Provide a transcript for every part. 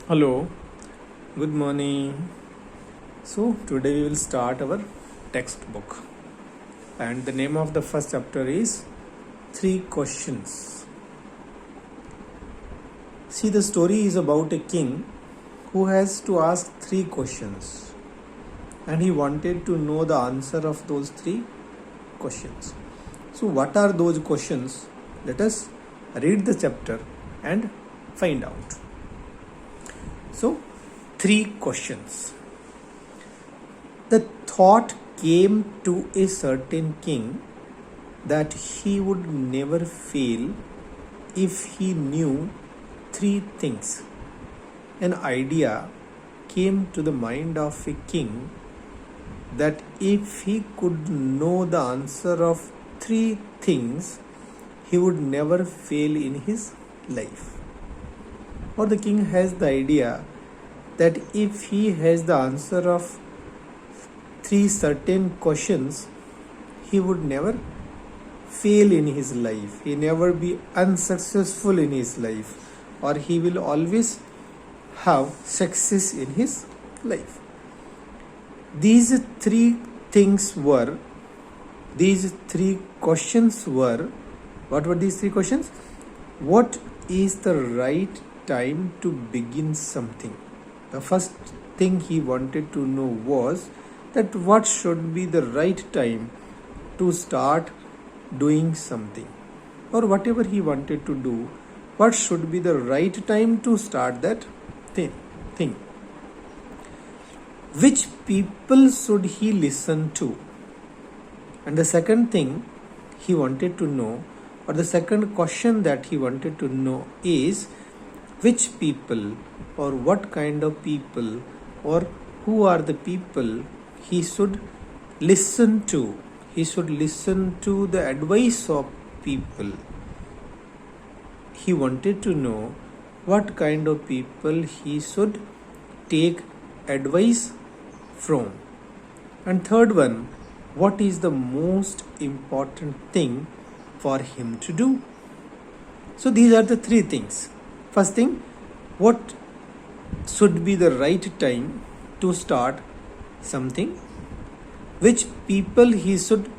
Hello, good morning. So, today we will start our textbook, and the name of the first chapter is Three Questions. See, the story is about a king who has to ask three questions, and he wanted to know the answer of those three questions. So, what are those questions? Let us read the chapter and find out. So, three questions. The thought came to a certain king that he would never fail if he knew three things. An idea came to the mind of a king that if he could know the answer of three things, he would never fail in his life. Or the king has the idea that if he has the answer of three certain questions, he would never fail in his life. He never be unsuccessful in his life, or he will always have success in his life. These three questions were, what were these three questions? What is the right time to begin something? The first thing he wanted to know was that what should be the right time to start doing something, or whatever he wanted to do, what should be the right time to start that thing. Which people should he listen to? And the second thing he wanted to know, or the second question that he wanted to know is which people, or what kind of people, or who are the people he should listen to. He should listen to the advice of people. He wanted to know what kind of people he should take advice from. And third one, what is the most important thing for him to do? So these are the three things. First thing, what should be the right time to start something? Which people he should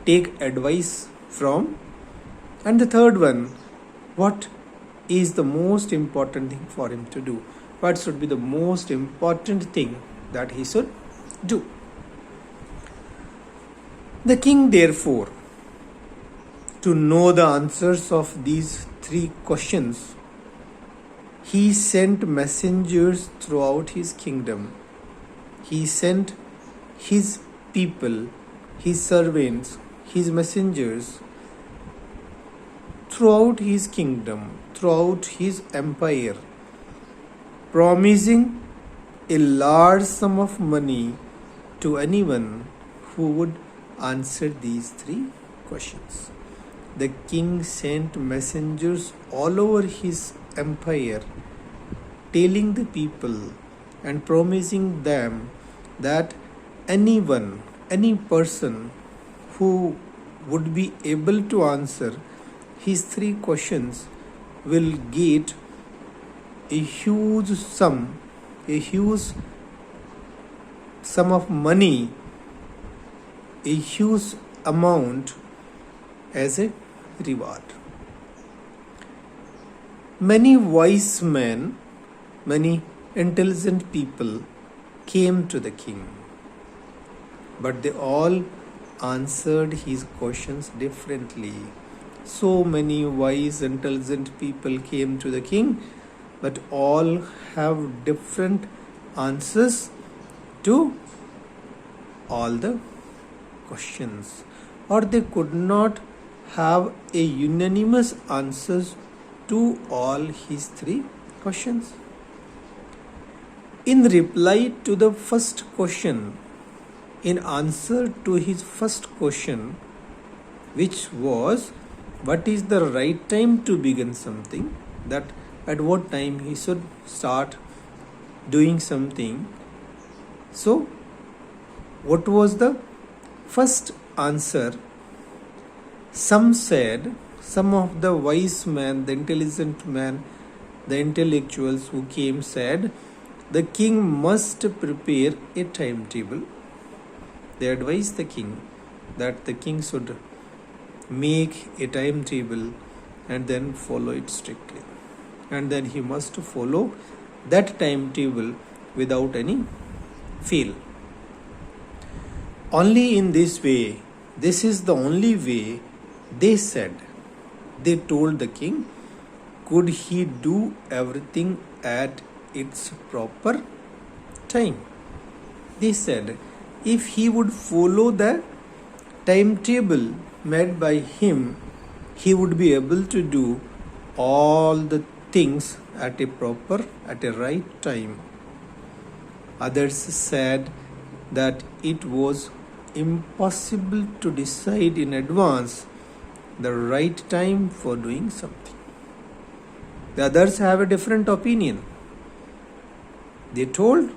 take advice from? And the third one, what is the most important thing for him to do? What should be the most important thing that he should do? The king, therefore, to know the answers of these three questions, he sent messengers throughout his kingdom. He sent his people, his servants, his messengers throughout his kingdom, throughout his empire, promising a large sum of money to anyone who would answer these three questions. The king sent messengers all over his empire, telling the people and promising them that anyone, any person who would be able to answer his three questions will get a huge sum of money, a huge amount as a reward. Many wise men, many intelligent people came to the king, but they all answered his questions differently. So many wise, intelligent people came to the king, but all have different answers to all the questions, or they could not have a unanimous answers to all his three questions. In reply to the first question, in answer to his first question, which was what is the right time to begin something, that at what time he should start doing something. So what was the first answer? Some of the wise men, the intelligent men, the intellectuals who came said the king must prepare a timetable. They advised the king that the king should make a timetable and then follow it strictly. And then he must follow that timetable without any fail. Only in this way, this is the only way, they said. They told the king, could he do everything at its proper time? They said, if he would follow the timetable made by him, he would be able to do all the things at a right time. Others said that it was impossible to decide in advance the right time for doing something. The others have a different opinion. They told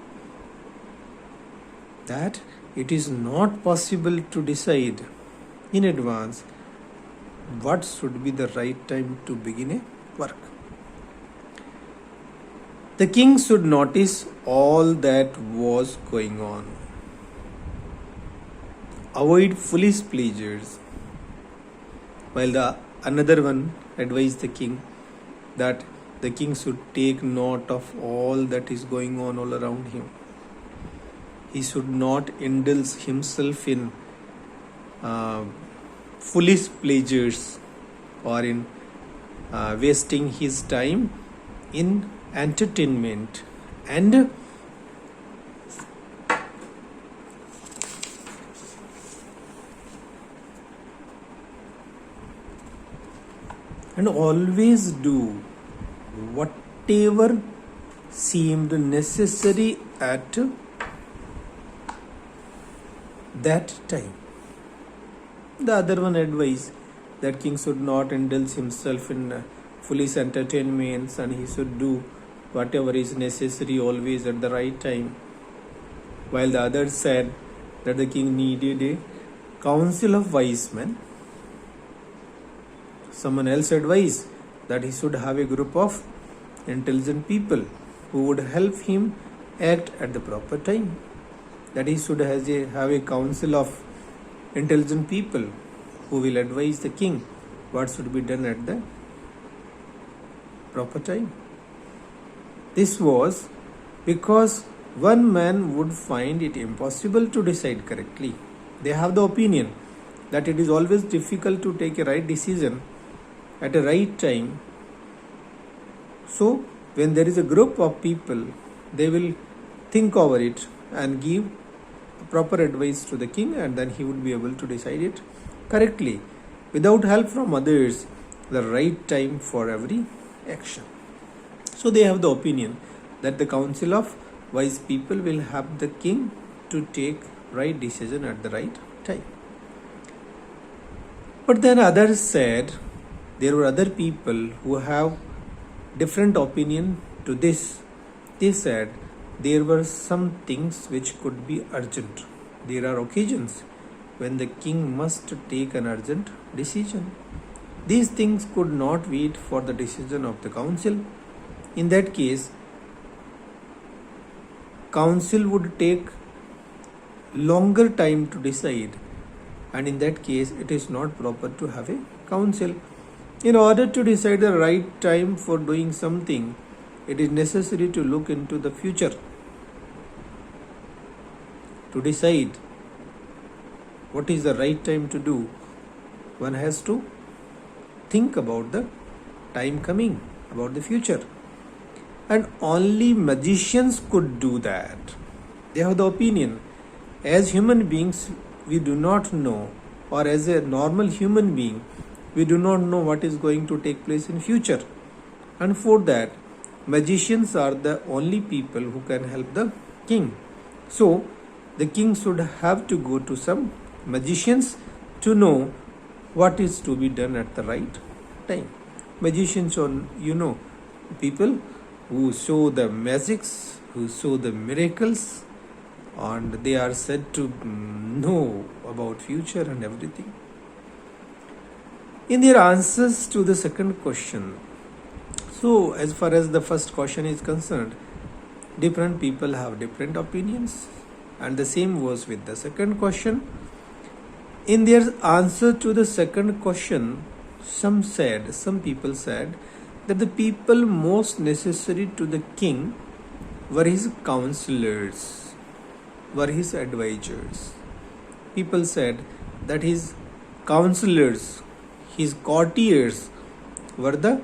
that it is not possible to decide in advance what should be the right time to begin a work. The king should notice all that was going on. Avoid foolish pleasures. While the another one advised the king that the king should take note of all that is going on all around him. He should not indulge himself in foolish pleasures or in wasting his time in entertainment and always do whatever seemed necessary at that time. The other one advised that king should not indulge himself in foolish entertainments and he should do whatever is necessary always at the right time. While the others said that the king needed a council of wise men. Someone else advised that he should have a group of intelligent people who would help him act at the proper time. That he should have a council of intelligent people who will advise the king what should be done at the proper time. This was because one man would find it impossible to decide correctly. They have the opinion that it is always difficult to take a right decision at a right time. So when there is a group of people, they will think over it and give proper advice to the king, and then he would be able to decide it correctly without help from others, the right time for every action. So they have the opinion that the council of wise people will help the king to take right decision at the right time. But then others said there were other people who have different opinion to this. They said there were some things which could be urgent. There are occasions when the king must take an urgent decision. These things could not wait for the decision of the council. In that case, council would take longer time to decide, and in that case it is not proper to have a council. In order to decide the right time for doing something, it is necessary to look into the future. To decide what is the right time to do, one has to think about the time coming, about the future. And only magicians could do that. They have the opinion. As human beings, we do not know, or as a normal human being, we do not know what is going to take place in future. And for that, magicians are the only people who can help the king. So, the king should have to go to some magicians to know what is to be done at the right time. Magicians are, people who show the magics, who show the miracles, and they are said to know about future and everything. In their answers to the second question, So, as far as the first question is concerned, different people have different opinions, and the same was with the second question. In their answer to the second question, some people said that the people most necessary to the king were his counselors, were his advisors. People said that his counselors, his courtiers were the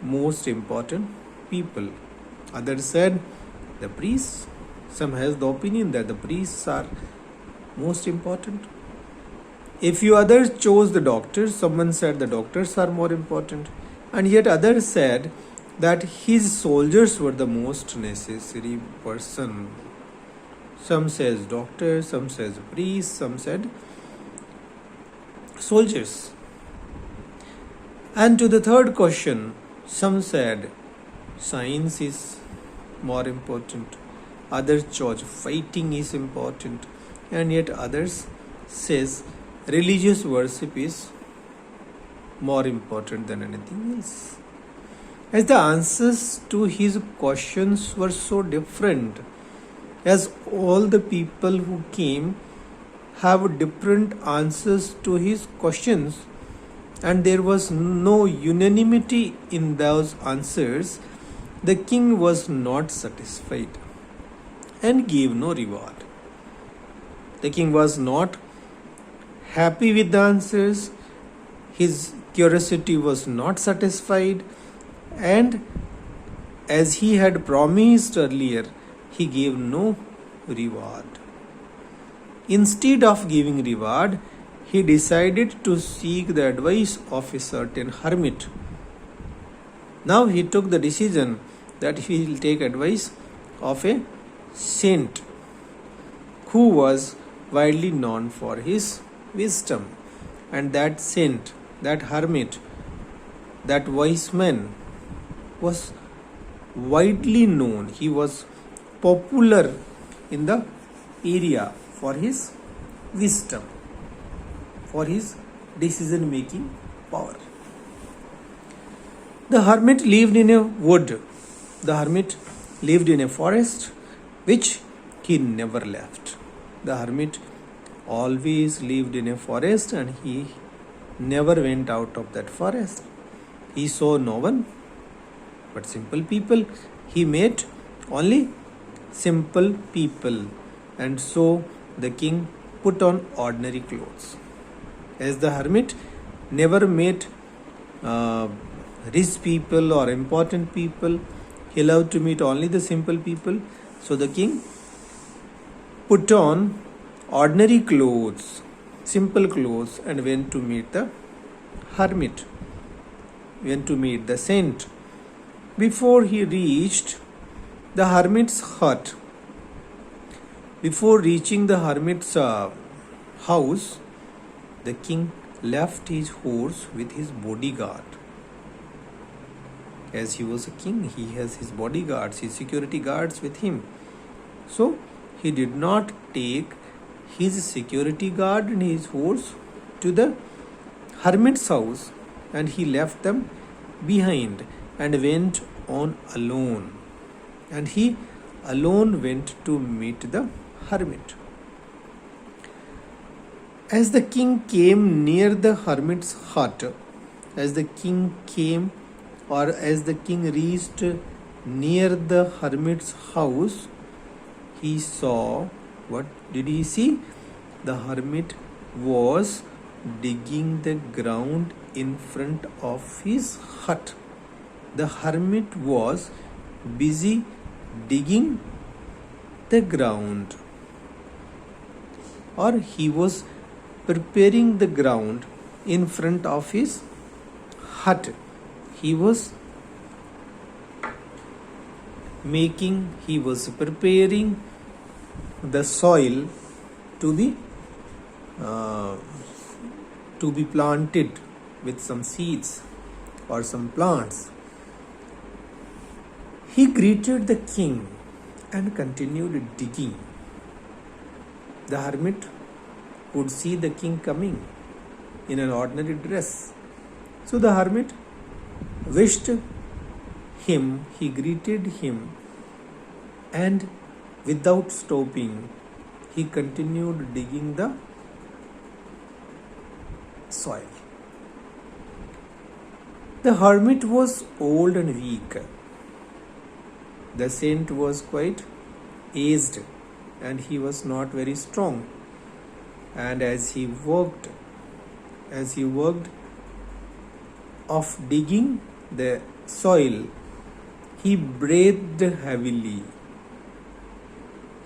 most important people. Others said the priests. Some has the opinion that the priests are most important. A few others chose the doctors. Someone said the doctors are more important. And yet others said that his soldiers were the most necessary person. Some says doctors, some says priests, some said soldiers. And to the third question, some said science is more important. Others chose fighting is important. And yet others says religious worship is more important than anything else. As the answers to his questions were so different, as all the people who came have different answers to his questions, and there was no unanimity in those answers, the king was not satisfied and gave no reward. The king was not happy with the answers, his curiosity was not satisfied, and as he had promised earlier, he gave no reward. Instead of giving reward, he decided to seek the advice of a certain hermit. Now he took the decision that he will take advice of a saint who was widely known for his wisdom. And that saint, that hermit, that wise man was widely known. He was popular in the area for his wisdom, for his decision making power. The hermit lived in a wood. The hermit lived in a forest which he never left. The hermit always lived in a forest and he never went out of that forest. He saw no one but simple people. He met only simple people, and so the king put on ordinary clothes. As the hermit never met rich people or important people, he loved to meet only the simple people. So the king put on ordinary clothes, simple clothes, and went to meet the hermit, went to meet the saint. Before he reached the hermit's hut, before reaching the hermit's house, the king left his horse with his bodyguard. As he was a king, he has his bodyguards, his security guards with him. So he did not take his security guard and his horse to the hermit's house, and he left them behind and went on alone. And he alone went to meet the hermit. As the king came near the hermit's hut, as the king came or as the king reached near the hermit's house, he saw, what did he see? The hermit was digging the ground in front of his hut. The hermit was busy digging the ground, or he was preparing the ground in front of his hut. He was preparing the soil to be planted with some seeds or some plants. He greeted the king and continued digging. The hermit could see the king coming in an ordinary dress. So the hermit wished him, he greeted him, and without stopping, he continued digging the soil. The hermit was old and weak. The saint was quite aged and he was not very strong. And as he worked of digging the soil, he breathed heavily.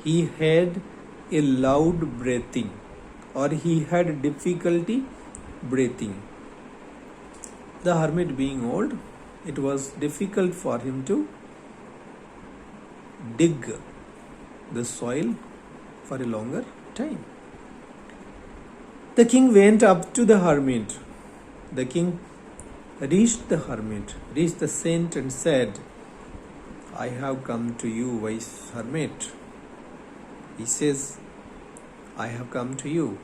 He had a loud breathing, or he had difficulty breathing. The hermit being old, it was difficult for him to dig the soil for a longer time. The king went up to the hermit. The king reached the saint and said, I have come to you, wise hermit. He says, I have come to you,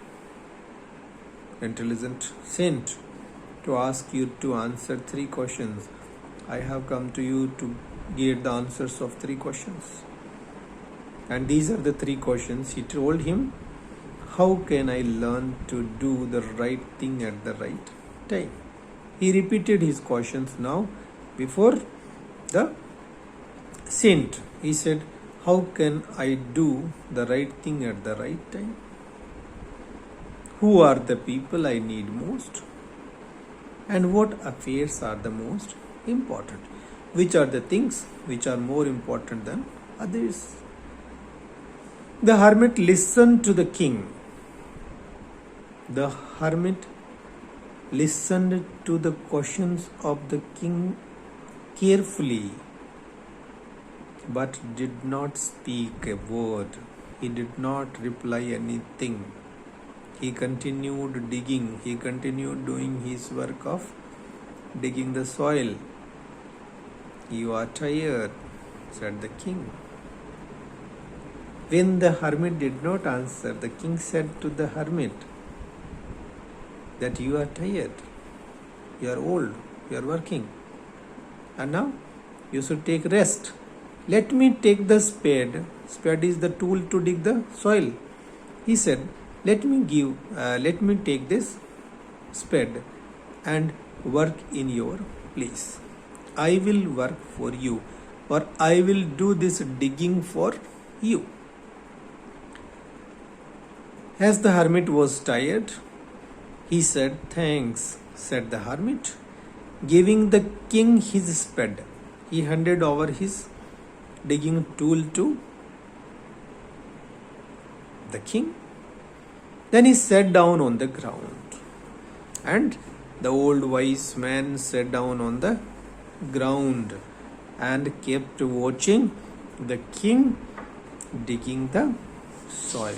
intelligent saint, to ask you to answer 3 questions. I have come to you to get the answers of 3 questions. And these are the 3 questions. He told him, how can I learn to do the right thing at the right time? He repeated his questions now before the saint. He said, how can I do the right thing at the right time? Who are the people I need most? And what affairs are the most important? Which are the things which are more important than others? The hermit listened to the king. The hermit listened to the questions of the king carefully, but did not speak a word. He did not reply anything. He continued digging. He continued doing his work of digging the soil. You are tired, said the king. When the hermit did not answer, the king said to the hermit that you are tired, you are old, you are working, and now you should take rest. Let me take the spade. Spade is the tool to dig the soil. He said, let me take this spade and work in your place. I will work for you, or I will do this digging for you. As the hermit was tired, he said, thanks, said the hermit. Giving the king his spade, he handed over his digging tool to the king. Then he sat down on the ground, and the old wise man sat down on the ground and kept watching the king digging the soil.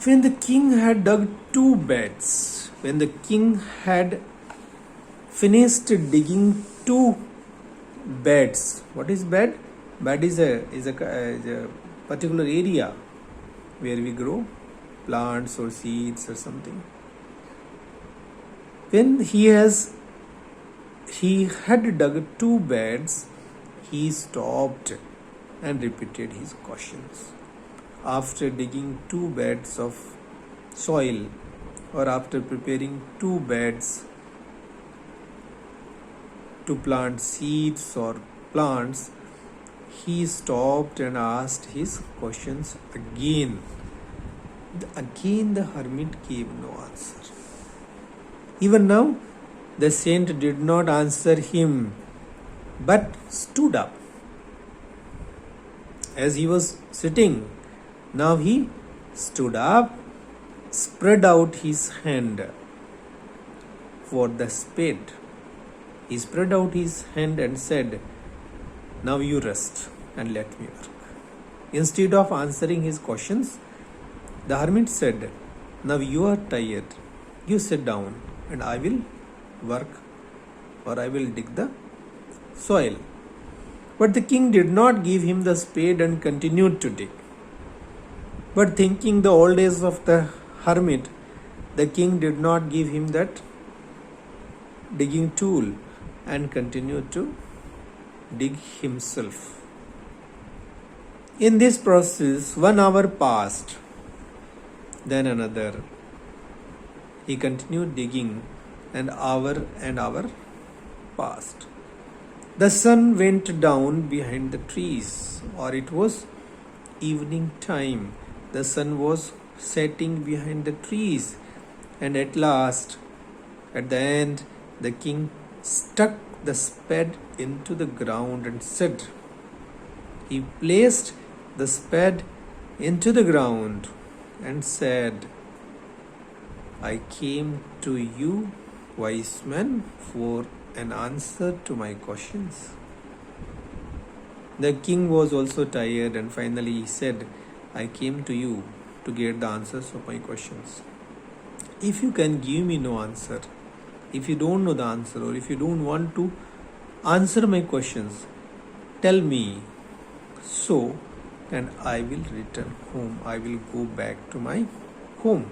When the king had dug 2 beds, when the king had finished digging 2 beds, what is bed? Bed is a particular area where we grow plants or seeds or something. When he had dug 2 beds, he stopped and repeated his questions. After digging 2 beds of soil, or after preparing 2 beds to plant seeds or plants, he stopped and asked his questions again. Again the hermit gave no answer. Even now, the saint did not answer him, but stood up. As he was sitting, now he stood up, spread out his hand for the spade. He spread out his hand and said, now you rest and let me work. Instead of answering his questions, the hermit said, now you are tired, you sit down and I will work, or I will dig the soil. But the king did not give him the spade and continued to dig. But thinking the old days of the hermit, the king did not give him that digging tool and continued to dig himself. In this process, 1 hour passed, then another. He continued digging, and hour passed. The sun went down behind the trees, or it was evening time. The sun was setting behind the trees, and at last, at the end, the king stuck the spade into the ground and said, he placed the spade into the ground and said, I came to you, wise man, for an answer to my questions. The king was also tired, and finally he said, I came to you to get the answers of my questions. If you can give me no answer, if you don't know the answer, or if you don't want to answer my questions, tell me so, and I will return home. I will go back to my home.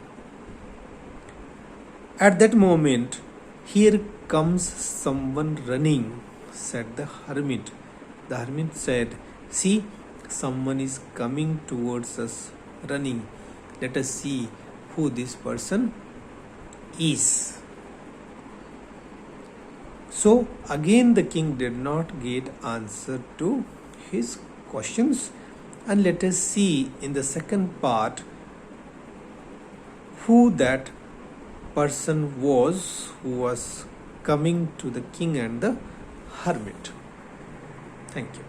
At that moment, here comes someone running, said the hermit. The hermit said, see, someone is coming towards us running. Let us see who this person is. So again the king did not get answer to his questions, and let us see in the second part who that person was who was coming to the king and the hermit. Thank you.